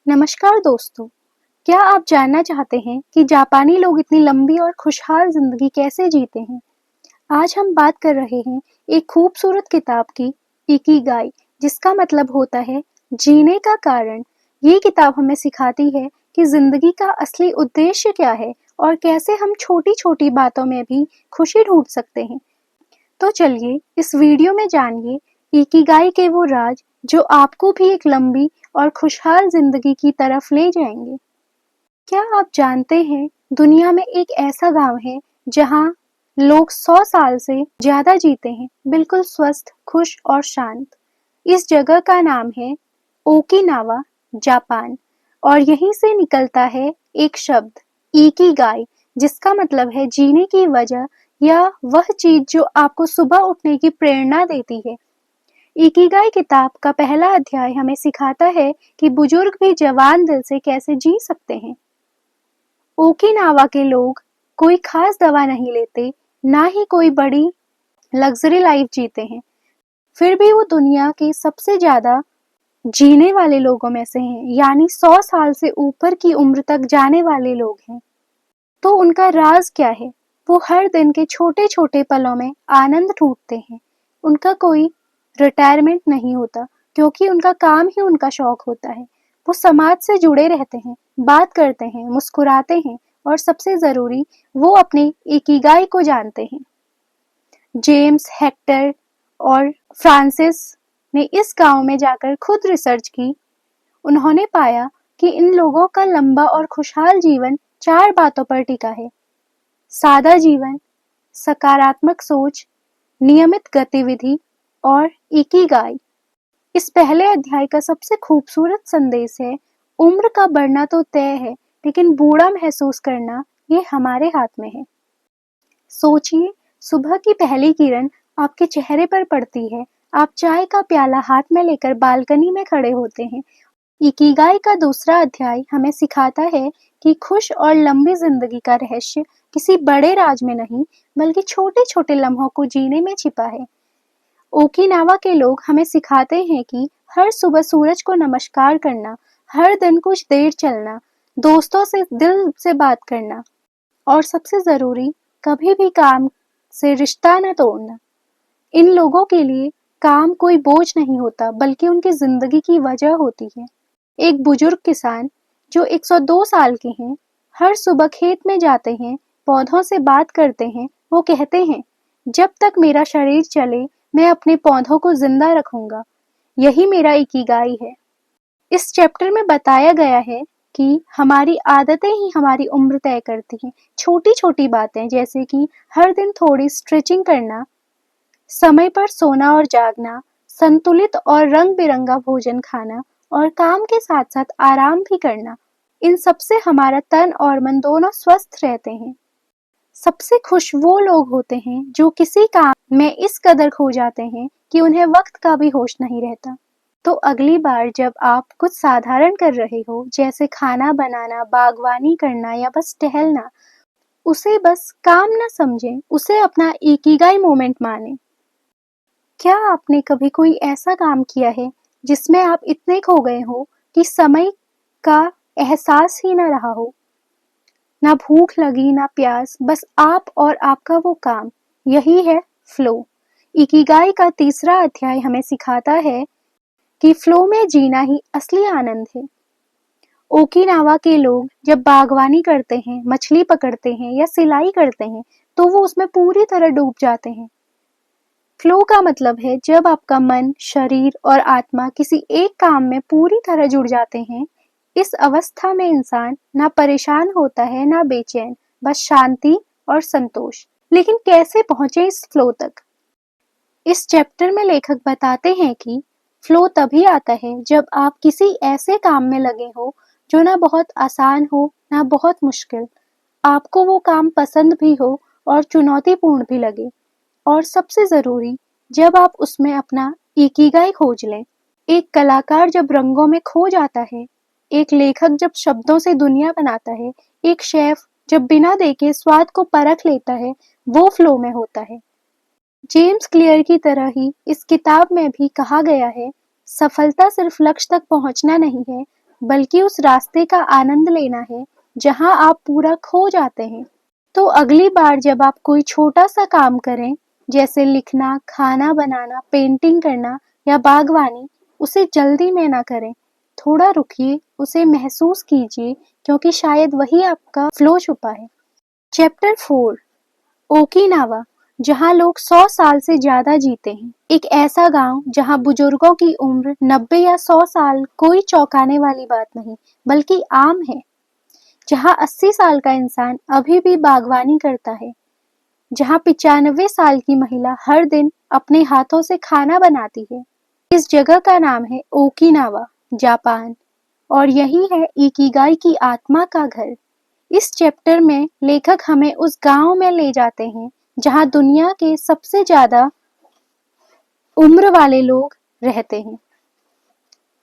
नमस्कार दोस्तों, क्या आप जानना चाहते हैं कि जापानी लोग इतनी लंबी और खुशहाल जिंदगी कैसे जीते हैं? आज हम बात कर रहे हैं एक खूबसूरत किताब की, इकिगाई, जिसका मतलब होता है जीने का कारण। ये किताब हमें सिखाती है कि जिंदगी का असली उद्देश्य क्या है और कैसे हम छोटी-छोटी बातों में भी खुशी ढूंढ सकते हैं। तो चलिए इस वीडियो में जानिए इकिगाई के वो राज जो आपको भी एक लंबी और खुशहाल जिंदगी की तरफ ले जाएंगे। क्या आप जानते हैं दुनिया में एक ऐसा गांव है जहां लोग 100 साल से ज्यादा जीते हैं, बिल्कुल स्वस्थ, खुश और शांत। इस जगह का नाम है ओकिनावा, जापान। और यहीं से निकलता है एक शब्द इकिगाई, जिसका मतलब है जीने की वजह या वह चीज जो आपको सुबह उठने की प्रेरणा देती है। इकिगाई किताब का पहला अध्याय हमें सिखाता है कि बुजुर्ग भी जवान दिल से कैसे जी सकते हैं। ओकिनावा के लोग कोई खास दवा नहीं लेते, ना ही कोई बड़ी लग्जरी लाइफ जीते हैं, फिर भी वो दुनिया के सबसे ज्यादा जीने वाले लोगों में से हैं, यानी 100 साल से ऊपर की उम्र तक जाने वाले लोग हैं। तो उनका राज क्या है? वो हर दिन के छोटे छोटे पलों में आनंद ढूंढते हैं। उनका कोई रिटायरमेंट नहीं होता, क्योंकि उनका काम ही उनका शौक होता है। वो समाज से जुड़े रहते हैं, बात करते हैं, मुस्कुराते हैं और सबसे जरूरी, वो अपने इकिगाई को जानते हैं। जेम्स, हेक्टर और फ्रांसिस ने इस गांव में जाकर खुद रिसर्च की। उन्होंने पाया कि इन लोगों का लंबा और खुशहाल जीवन 4 बातों पर टिका है: सादा जीवन, सकारात्मक सोच, नियमित गतिविधि और इकिगाई। इस पहले अध्याय का सबसे खूबसूरत संदेश है, उम्र का बढ़ना तो तय है, लेकिन बूढ़ा महसूस करना ये हमारे हाथ में है। सोचिए, सुबह की पहली किरण आपके चेहरे पर पड़ती है, आप चाय का प्याला हाथ में लेकर बालकनी में खड़े होते हैं। इकिगाई का दूसरा अध्याय हमें सिखाता है कि खुश और लंबी जिंदगी का रहस्य किसी बड़े राज में नहीं, बल्कि छोटे छोटे लम्हों को जीने में छिपा है। ओकिनावा के लोग हमें सिखाते हैं कि हर सुबह सूरज को नमस्कार करना, हर दिन कुछ देर चलना, दोस्तों से दिल से बात करना और सबसे जरूरी, कभी भी काम से रिश्ता न तोड़ना। इन लोगों के लिए काम कोई बोझ नहीं होता, बल्कि उनकी जिंदगी की वजह होती है। एक बुजुर्ग किसान जो 102 साल के हैं, हर सुबह खेत में जाते हैं, पौधों से बात करते हैं। वो कहते हैं, जब तक मेरा शरीर चले, मैं अपने पौधों को जिंदा रखूंगा। यही मेरा इकिगाई है। इस चैप्टर में बताया गया है कि हमारी आदतें ही हमारी उम्र तय करती हैं। छोटी छोटी बातें, जैसे कि हर दिन थोड़ी स्ट्रेचिंग करना, समय पर सोना और जागना, संतुलित और रंग बिरंगा भोजन खाना और काम के साथ साथ आराम भी करना, इन सबसे हमारा तन और मन दोनों स्वस्थ रहते हैं। सबसे खुश वो लोग होते हैं जो किसी काम में इस कदर खो जाते हैं कि उन्हें वक्त का भी होश नहीं रहता। तो अगली बार जब आप कुछ साधारण कर रहे हो, जैसे खाना बनाना, बागवानी करना या बस टहलना, उसे बस काम ना समझें, उसे अपना इकिगाई मोमेंट माने। क्या आपने कभी कोई ऐसा काम किया है जिसमें आप इतने खो गए हो कि समय का एहसास ही ना रहा हो? ना भूख लगी, ना प्यास, बस आप और आपका वो काम। यही है फ्लो। इकिगाई का तीसरा अध्याय हमें सिखाता है कि फ्लो में जीना ही असली आनंद है। ओकिनावा के लोग जब बागवानी करते हैं, मछली पकड़ते हैं या सिलाई करते हैं, तो वो उसमें पूरी तरह डूब जाते हैं। फ्लो का मतलब है जब आपका मन, शरीर और आत्मा किसी एक काम में पूरी तरह जुड़ जाते हैं। इस अवस्था में इंसान ना परेशान होता है, ना बेचैन, बस शांति और संतोष। लेकिन कैसे पहुंचे इस फ्लो तक? इस चैप्टर में लेखक बताते हैं कि फ्लो तभी आता है जब आप किसी ऐसे काम में लगे हो जो ना बहुत आसान हो, ना बहुत मुश्किल। आपको वो काम पसंद भी हो और चुनौतीपूर्ण भी लगे। और सबसे जरूरी, जब आप उसमें अपना इकिगाई खोज लें। एक कलाकार जब रंगों में खो जाता है, एक लेखक जब शब्दों से दुनिया बनाता है, एक शेफ जब बिना देखे स्वाद को परख लेता है, वो फ्लो में होता है। जेम्स क्लियर की तरह ही इस किताब में भी कहा गया है, सफलता सिर्फ लक्ष्य तक पहुंचना नहीं है, बल्कि उस रास्ते का आनंद लेना है जहां आप पूरा खो जाते हैं। तो अगली बार जब आप कोई छोटा सा काम करें, जैसे लिखना, खाना बनाना, पेंटिंग करना या बागवानी, उसे जल्दी में ना करें। थोड़ा रुकिए, उसे महसूस कीजिए, क्योंकि शायद वही आपका फ्लो छुपा है। चैप्टर 4, ओकिनावा, जहाँ लोग 100 साल से ज्यादा जीते हैं। एक ऐसा गांव जहाँ बुजुर्गों की उम्र 90 या 100 साल कोई चौंकाने वाली बात नहीं, बल्कि आम है। जहाँ 80 साल का इंसान अभी भी बागवानी करता है। जहाँ 95 साल की महिला हर दिन अपने हाथों से खाना बनाती है। इस जगह का नाम है ओकिनावा, जापान, और यही है इकिगाई की आत्मा का घर। इस चैप्टर में लेखक हमें उस गांव में ले जाते हैं जहां दुनिया के सबसे ज्यादा उम्र वाले लोग रहते हैं।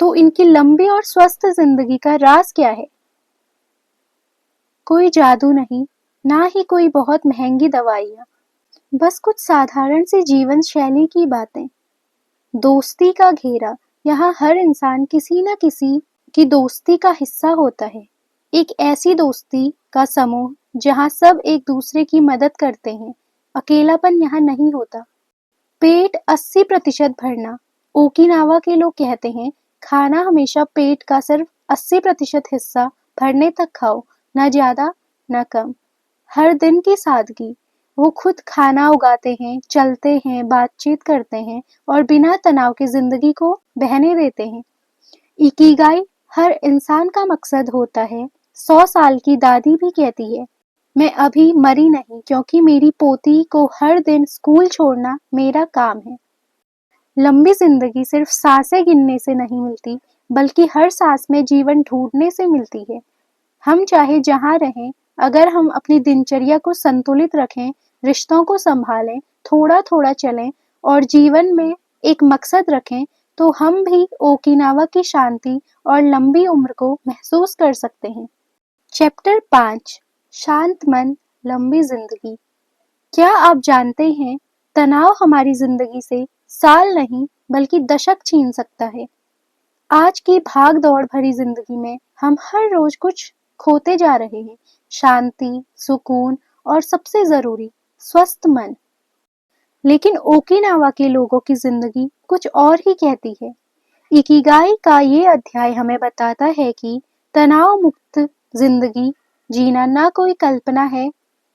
तो इनकी लंबी और स्वस्थ जिंदगी का राज क्या है? कोई जादू नहीं, ना ही कोई बहुत महंगी दवाइयाँ, बस कुछ साधारण सी जीवन शैली की बातें। दोस्ती का घेरा, यहाँ हर इंसान किसी न किसी की दोस्ती का हिस्सा होता है। एक ऐसी दोस्ती का समूह जहाँ सब एक दूसरे की मदद करते हैं। अकेलापन यहाँ नहीं होता। पेट 80% भरना, ओकिनावा के लोग कहते हैं, खाना हमेशा पेट का सिर्फ 80% हिस्सा भरने तक खाओ, न ज्यादा न कम। हर दिन की सादगी, वो खुद खाना उगाते हैं, चलते हैं, बातचीत करते हैं और बिना तनाव के जिंदगी को बहने देते हैं। इकिगाई, हर इंसान का मकसद होता है। 100 साल की दादी भी कहती है, मैं अभी मरी नहीं, क्योंकि मेरी पोती को हर दिन स्कूल छोड़ना मेरा काम है। लंबी जिंदगी सिर्फ सांसें गिनने से नहीं मिलती, बल्कि हर सांस में जीवन ढूंढने से मिलती है। हम चाहे जहाँ रहें, अगर हम अपनी दिनचर्या को संतुलित रखें, रिश्तों को संभालें, थोड़ा थोड़ा चलें और जीवन में एक मकसद रखें, तो हम भी ओकिनावा की शांति और लंबी उम्र को महसूस कर सकते हैं। चैप्टर 5, शांत मन, लंबी जिंदगी। क्या आप जानते हैं, तनाव हमारी जिंदगी से साल नहीं बल्कि दशक छीन सकता है। आज की भाग दौड़ भरी जिंदगी में हम हर रोज कुछ खोते जा रहे हैं। शांति, सुकून और सबसे जरूरी, स्वस्थ मन। लेकिन ओकिनावा के लोगों की जिंदगी कुछ और ही कहती है। इकिगाई का ये अध्याय हमें बताता है कि तनाव मुक्त जिंदगी जीना ना कोई कल्पना है,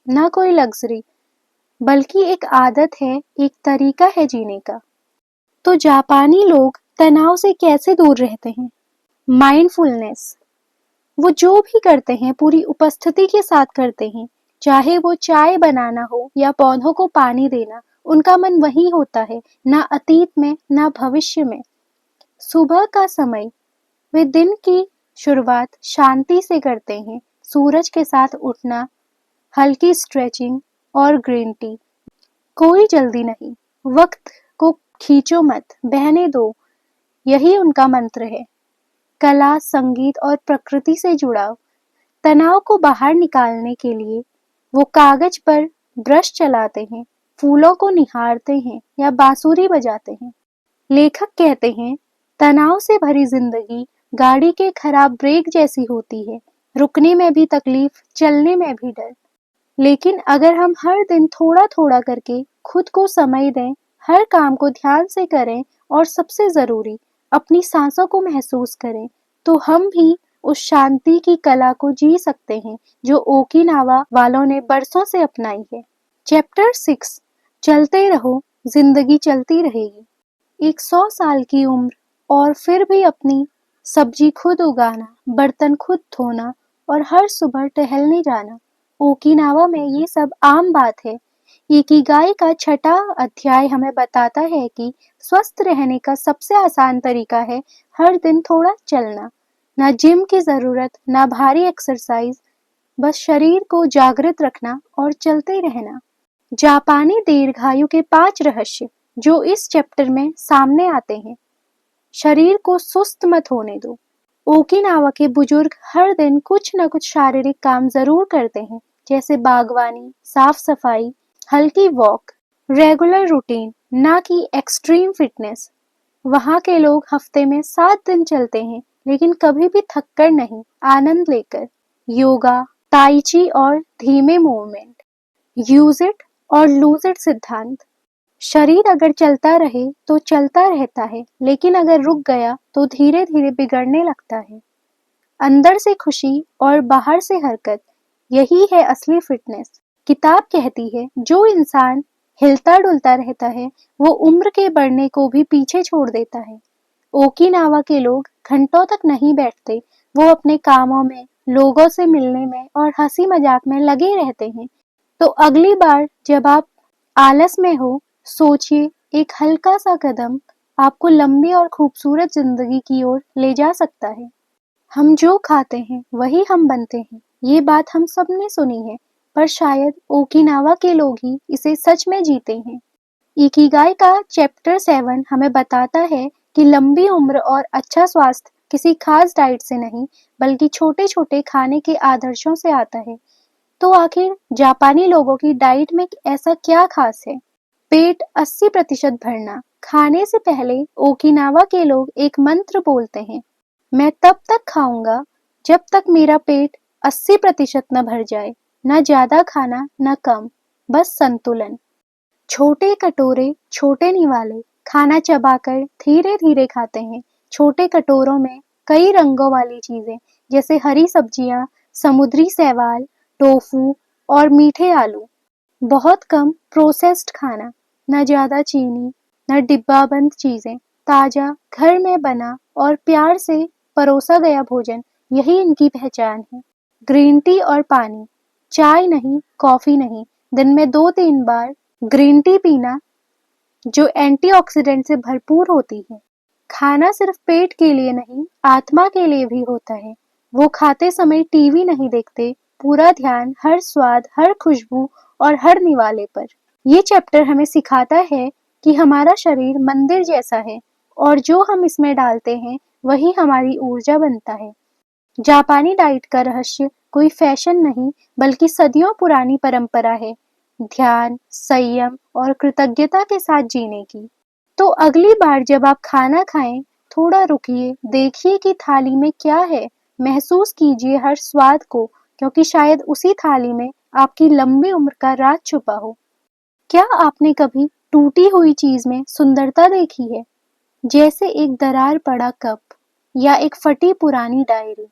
ना कोई लग्जरी, बल्कि एक आदत है, एक तरीका है जीने का। तो जापानी लोग तनाव से कैसे दूर रहते हैं? माइंडफुलनेस, वो जो भी करते हैं पूरी उपस्थिति के साथ करते हैं। चाहे वो चाय बनाना हो या पौधों को पानी देना, उनका मन वही होता है, ना अतीत में ना भविष्य में। सुबह का समय, वे दिन की शुरुआत शांति से करते हैं। सूरज के साथ उठना, हल्की स्ट्रेचिंग और ग्रीन टी। कोई जल्दी नहीं, वक्त को खींचो मत, बहने दो, यही उनका मंत्र है। कला, संगीत और प्रकृति से जुड़ाव, तनाव को बाहर निकालने के लिए वो कागज पर ब्रश चलाते हैं, फूलों को निहारते हैं या बांसुरी बजाते हैं। लेखक कहते हैं, तनाव से भरी जिंदगी गाड़ी के खराब ब्रेक जैसी होती है, रुकने में भी तकलीफ, चलने में भी डर। लेकिन अगर हम हर दिन थोड़ा थोड़ा करके खुद को समय दें, हर काम को ध्यान से करें और सबसे जरूरी, अपनी सांसों को महसूस करें, तो हम भी उस शांति की कला को जी सकते हैं जो ओकिनावा वालों ने बरसों से अपनाई है। चैप्टर 6, चलते रहो, जिंदगी चलती रहेगी। एक 100 साल की उम्र और फिर भी अपनी सब्जी खुद उगाना, बर्तन खुद धोना और हर सुबह टहलने जाना। ओकिनावा में ये सब आम बात है। इकिगाई का 6वां अध्याय हमें बताता है कि स्वस्थ रहने का सबसे आसान तरीका है हर दिन थोड़ा चलना। ना जिम की जरूरत, ना भारी एक्सरसाइज, बस शरीर को जागृत रखना और चलते रहना। जापानी दीर्घायु के 5 रहस्य जो इस चैप्टर में सामने आते हैं। शरीर को सुस्त मत होने दो। ओकिनावा के बुजुर्ग हर दिन कुछ न कुछ शारीरिक काम जरूर करते हैं, जैसे बागवानी, साफ सफाई, हल्की वॉक। रेगुलर रूटीन, ना कि एक्सट्रीम फिटनेस। वहाँ के लोग हफ्ते में 7 दिन चलते हैं, लेकिन कभी भी थककर नहीं, आनंद लेकर। योगा, ताई ची और धीमे मूवमेंट, यूज इट और लूज इट सिद्धांत। शरीर अगर चलता रहे तो चलता रहता है, लेकिन अगर रुक गया तो धीरे धीरे बिगड़ने लगता है। अंदर से खुशी और बाहर से हरकत, यही है असली फिटनेस। किताब कहती है जो इंसान हिलता डुलता रहता है वो उम्र के बढ़ने को भी पीछे छोड़ देता है। ओकिनावा के लोग घंटों तक नहीं बैठते, वो अपने कामों में, लोगों से मिलने में और हंसी मजाक में लगे रहते हैं। तो अगली बार जब आप आलस में हो, सोचिए, एक हल्का सा कदम आपको लंबी और खूबसूरत जिंदगी की ओर ले जा सकता है। हम जो खाते हैं वही हम बनते हैं, ये बात हम सब ने सुनी है, पर शायद ओकिनावा के लोग ही इसे सच में जीते हैं। इकिगाई का चैप्टर 7 हमें बताता है कि लंबी उम्र और अच्छा स्वास्थ्य किसी खास डाइट से नहीं, बल्कि छोटे छोटे खाने के आदर्शों से आता है। तो आखिर जापानी लोगों की डाइट में ऐसा क्या खास है? पेट 80% भरना। खाने से पहले ओकिनावा के लोग एक मंत्र बोलते हैं, मैं तब तक खाऊंगा जब तक मेरा पेट 80% न भर जाए। न ज्यादा खाना न कम, बस संतुलन। छोटे कटोरे, छोटे निवाले, खाना चबाकर धीरे धीरे खाते हैं। छोटे कटोरों में कई रंगों वाली चीजें, जैसे हरी सब्जियां, समुद्री शैवाल, टोफू और मीठे आलू। बहुत कम प्रोसेस्ड खाना, न ज्यादा चीनी, न डिब्बाबंद चीजें। ताजा, घर में बना और प्यार से परोसा गया भोजन, यही इनकी पहचान है। ग्रीन टी और पानी, चाय नहीं, कॉफी नहीं, दिन में 2-3 बार ग्रीन टी पीना, जो एंटीऑक्सीडेंट से भरपूर होती है। खाना सिर्फ पेट के लिए नहीं, आत्मा के लिए भी होता है। वो खाते समय टीवी नहीं देखते, पूरा ध्यान हर स्वाद, हर खुशबू और हर निवाले पर। ये चैप्टर हमें सिखाता है कि हमारा शरीर मंदिर जैसा है और जो हम इसमें डालते हैं वही हमारी ऊर्जा बनता है। जापानी डाइट का रहस्य कोई फैशन नहीं, बल्कि सदियों पुरानी परंपरा है, ध्यान, संयम और कृतज्ञता के साथ जीने की। तो अगली बार जब आप खाना खाएं, थोड़ा रुकिए, देखिए कि थाली में क्या है, महसूस कीजिए हर स्वाद को, क्योंकि शायद उसी थाली में आपकी लंबी उम्र का राज छुपा हो। क्या आपने कभी टूटी हुई चीज में सुंदरता देखी है? जैसे एक दरार पड़ा कप या एक फटी पुरानी डायरी,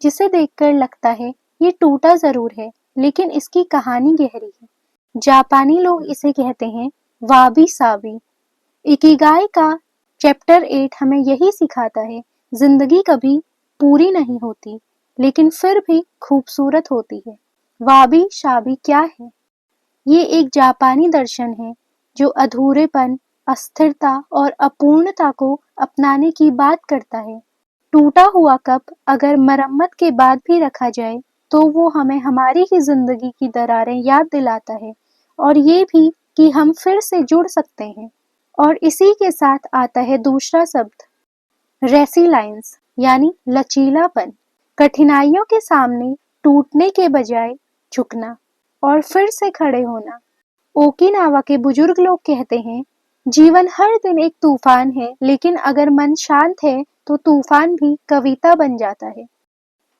जिसे देखकर लगता है ये टूटा जरूर है, लेकिन इसकी कहानी गहरी है। जापानी लोग इसे कहते हैं वाबी साबी। इकिगाई का चैप्टर 8 हमें यही सिखाता है, जिंदगी कभी पूरी नहीं होती, लेकिन फिर भी खूबसूरत होती है। वाबी साबी क्या है? ये एक जापानी दर्शन है जो अधूरेपन, अस्थिरता और अपूर्णता को अपनाने की बात करता है। टूटा हुआ कप अगर मरम्मत के बाद भी रखा जाए तो वो हमें हमारी ही जिंदगी की दरारें याद दिलाता है, और ये भी कि हम फिर से जुड़ सकते हैं। और इसी के साथ आता है दूसरा शब्द, रेसिलाइंस, यानी लचीलापन। कठिनाइयों के सामने टूटने के बजाय झुकना और फिर से खड़े होना। ओकिनावा के बुजुर्ग लोग कहते हैं, जीवन हर दिन एक तूफान है, लेकिन अगर मन शांत है तो तूफान भी कविता बन जाता है।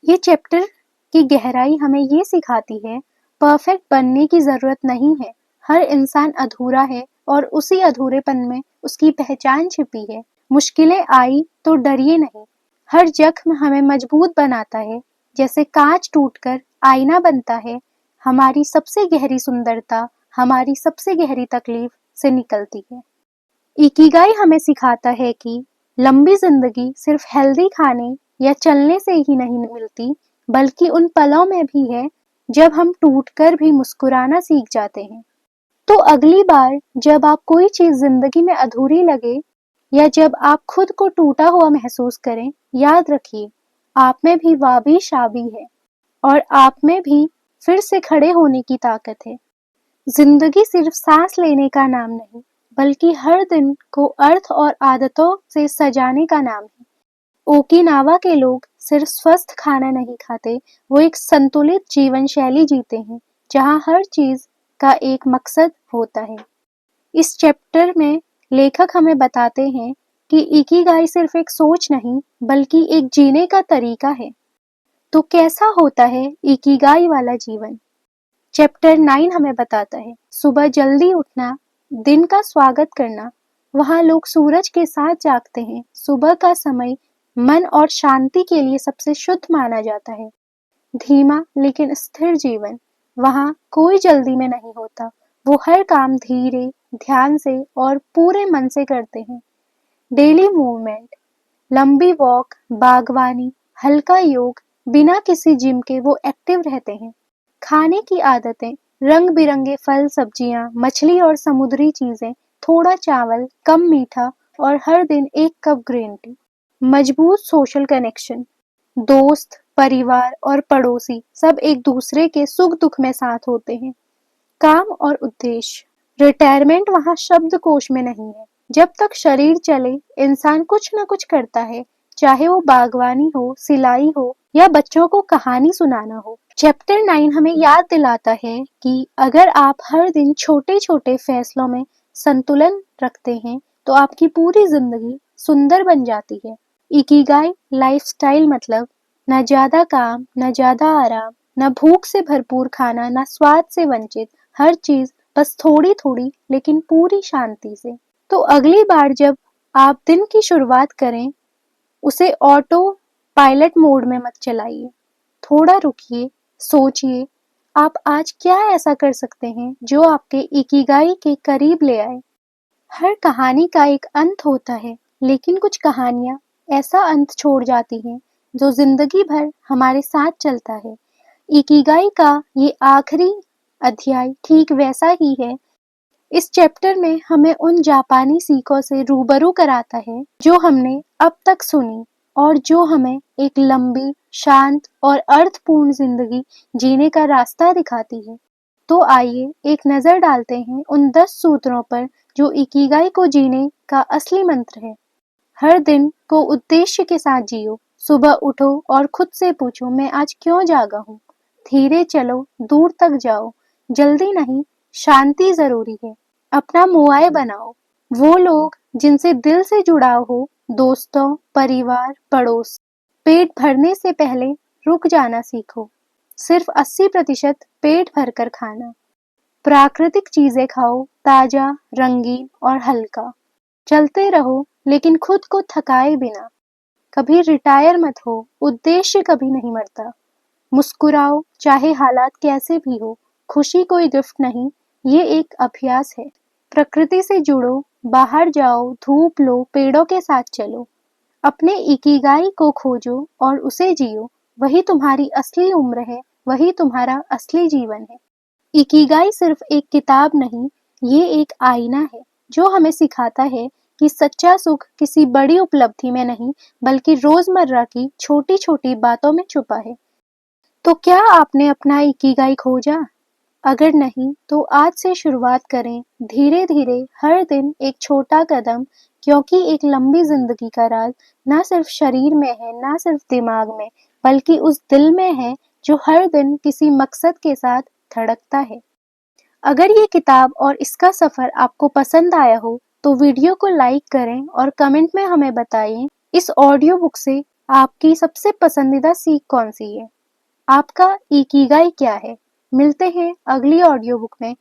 ये चैप्टर की गहराई हमें ये सिखाती है, परफेक्ट बनने की जरूरत नहीं है। हर इंसान अधूरा है और उसी अधूरेपन में उसकी पहचान छिपी है। मुश्किलें आई तो डरिए नहीं, हर जख्म हमें मजबूत बनाता है। जैसे कांच टूटकर आईना बनता है, हमारी सबसे गहरी सुंदरता हमारी सबसे गहरी तकलीफ से निकलती है। इकिगाई हमें सिखाता है कि लंबी जिंदगी सिर्फ हेल्दी खाने या चलने से ही नहीं मिलती, बल्कि उन पलों में भी है जब हम टूटकर भी मुस्कुराना सीख जाते हैं। तो अगली बार जब आप कोई चीज जिंदगी में अधूरी लगे या जब आप खुद को टूटा हुआ महसूस करें, याद रखिए, आप में भी वाबी शाबी है और आप में भी फिर से खड़े होने की ताकत है। जिंदगी सिर्फ सांस लेने का नाम नहीं, बल्कि हर दिन को अर्थ और आदतों से सजाने का नाम है। ओकिनावा के लोग सिर्फ स्वस्थ खाना नहीं खाते, वो एक संतुलित जीवन शैली जीते हैं, जहाँ हर चीज का एक मकसद होता है। इस चैप्टर में लेखक हमें बताते हैं कि इकिगाई सिर्फ एक सोच नहीं बल्कि एक जीने का तरीका है। तो कैसा होता है इकिगाई वाला जीवन? चैप्टर 9 हमें बताता है सुबह जल्दी उठना, दिन का स्वागत करना। वहाँ लोग सूरज के साथ जागते हैं। सुबह का समय मन और शांति के लिए सबसे शुद्ध माना जाता है। धीमा लेकिन स्थिर जीवन। वहाँ कोई जल्दी में नहीं होता। वो हर काम धीरे, ध्यान से और पूरे मन से करते हैं। डेली मूवमेंट, लंबी वॉक, बागवानी, हल्का योग, बिना किसी जिम के वो एक्टिव रहते हैं। खाने की आदतें, रंग बिरंगे फल सब्जियां, मछली और समुद्री चीजें, थोड़ा चावल, कम मीठा और हर दिन एक कप ग्रीन टी। मजबूत सोशल कनेक्शन, दोस्त, परिवार और पड़ोसी सब एक दूसरे के सुख दुख में साथ होते हैं। काम और उद्देश्य, रिटायरमेंट वहाँ शब्दकोश में नहीं है। जब तक शरीर चले इंसान कुछ न कुछ करता है, चाहे वो बागवानी हो, सिलाई हो या बच्चों को कहानी सुनाना हो। चैप्टर 9 हमें याद दिलाता है कि अगर आप हर दिन छोटे छोटे फैसलों में संतुलन रखते हैं तो आपकी पूरी जिंदगी सुंदर बन जाती है। इकिगाई लाइफस्टाइल मतलब न ज्यादा काम, न ज्यादा आराम, न भूख से भरपूर खाना, न स्वाद से वंचित, हर चीज बस थोड़ी थोड़ी लेकिन पूरी शांति से। तो अगली बार जब आप दिन की शुरुआत करें, उसे ऑटो पायलट मोड में मत चलाइए। थोड़ा रुकिए, सोचिए, आप आज क्या ऐसा कर सकते हैं जो आपके इकिगाई के करीब ले आए। हर कहानी का एक अंत होता है, लेकिन कुछ कहानियां ऐसा अंत छोड़ जाती हैं जो जिंदगी भर हमारे साथ चलता है। इकिगाई का ये आखिरी अध्याय ठीक वैसा ही है। इस चैप्टर में हमें उन जापानी सीखों से रूबरू कराता है जो हमने अब तक सुनी और जो हमें एक लंबी, शांत और अर्थपूर्ण जिंदगी जीने का रास्ता दिखाती है। तो आइए एक नजर डालते हैं उन 10 सूत्रों पर जो इकिगाई को जीने का असली मंत्र है। हर दिन को उद्देश्य के साथ जियो। सुबह उठो और खुद से पूछो, मैं आज क्यों जागा हूँ? धीरे चलो, दूर तक जाओ। जल्दी नहीं, शांति जरूरी है। अपना मुआय बनाओ। वो लोग जिनसे दिल से जुड़ाव हो, दोस्तों, परिवार, पड़ोस। पेट भरने से पहले रुक जाना सीखो। सिर्फ 80% पेट भरकर खाना। प्राकृतिक चीजें खाओ, ताजा, रंगीन और हल्का। चलते रहो लेकिन खुद को थकाए बिना। कभी रिटायर मत हो, उद्देश्य कभी नहीं मरता। मुस्कुराओ चाहे हालात कैसे भी हो। खुशी कोई गिफ्ट नहीं, ये एक अभ्यास है। प्रकृति से जुड़ो, बाहर जाओ, धूप लो, पेड़ों के साथ चलो। अपने इकिगाई को खोजो और उसे जियो। वही तुम्हारी असली उम्र है, वही तुम्हारा असली जीवन है। इकिगाई सिर्फ एक किताब नहीं, ये एक आईना है जो हमें सिखाता है कि सच्चा सुख किसी बड़ी उपलब्धि में नहीं बल्कि रोजमर्रा की छोटी छोटी बातों में छुपा है। तो क्या आपने अपना इकिगाई खोजा? अगर नहीं तो आज से शुरुआत करें, धीरे धीरे, हर दिन एक छोटा कदम, क्योंकि एक लंबी जिंदगी का राज ना सिर्फ शरीर में है, ना सिर्फ दिमाग में, बल्कि उस दिल में है जो हर दिन किसी मकसद के साथ धड़कता है। अगर ये किताब और इसका सफर आपको पसंद आया हो तो वीडियो को लाइक करें और कमेंट में हमें बताएं इस ऑडियो बुक से आपकी सबसे पसंदीदा सीख कौन सी है। आपका इकिगाई क्या है? मिलते हैं अगली ऑडियो बुक में।